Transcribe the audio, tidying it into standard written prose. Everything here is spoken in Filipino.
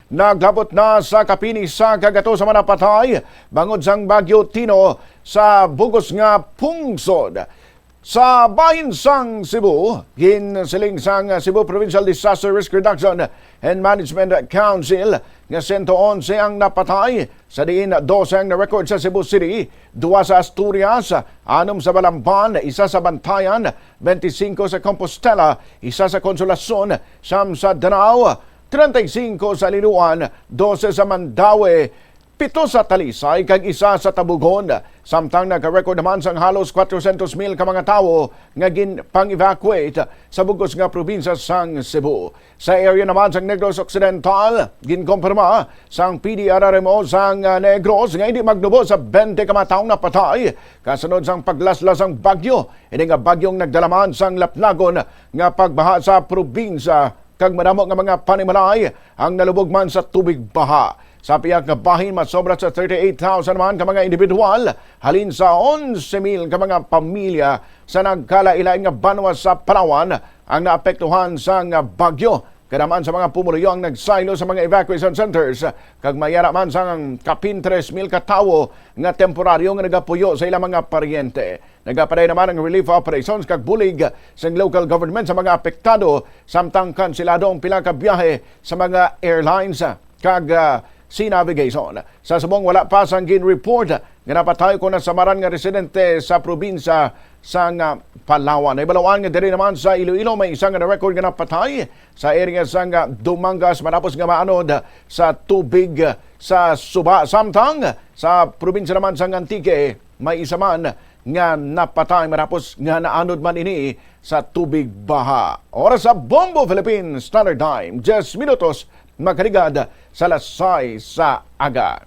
naglabot na sa kapini sa kagato sa mga napatay bangod sang Bagyong Tino sa bugos nga pungsod. Sa bahin sang Cebu, ginsiling sang Cebu Provincial Disaster Risk Reduction and Management Council nga 111 ang napatay sa diin 12 ang na-record sa Cebu City, 2 sa Asturias, 6 sa Balamban, 1 sa Bantayan, 25 sa Compostela, 1 sa Consolacion, 9 sa Danao, 35 sa Liloan, 12 sa Mandaue, 7 sa Talisay kag 1 sa Tabugon. Samtang nagka-record naman sang halos 400,000 ka mga tawo nga pang-evacuate sa bugos nga probinsya sang Cebu. Sa area naman sang Negros Occidental, ginkompirma sang PDRRMO sang Negros nga hindi magnubo sa 20 ka mga taong napatay kasunod sang paglaslas sang bagyo. Ini nga bagyong nagdalaman sang Laplagon nga pagbaha sa probinsya kag madamo nga mga panimalay ang nalubog man sa tubig baha. Sa piyak nga bahin, masobra sa 38,000 naman ka mga individual, halin sa 11,000 ka mga pamilya sa nagkalailain nga banwa sa Palawan ang naapektuhan sa bagyo. Kanaman sa mga pumuluyo ang nagsaylo sa mga evacuation centers, kag mayara man sa kapin 3,000 katawo nga temporaryo nga nagapuyo sa ilang mga paryente. Nagapaday naman ang relief operations kag bulig sa local government sa mga apektado, samtang kansilado ang pila ka biyahe sa mga airlines kag sea navigation. Sa subong wala pa sang gin-report nga napatay ko na samaran nga residente sa probinsya sang Palawan. Ibalawan nga diri naman sa Iloilo may isang na-record nga napatay sa area sang Dumangas matapos nga maanod sa tubig sa Suba. Samtang sa probinsya naman sang Antique may isa man nga napatay matapos nga naanod man ini sa tubig baha. Oras sa Bombo Philippines Standard Time, 10 minutos makaligad sa lasay sa aga.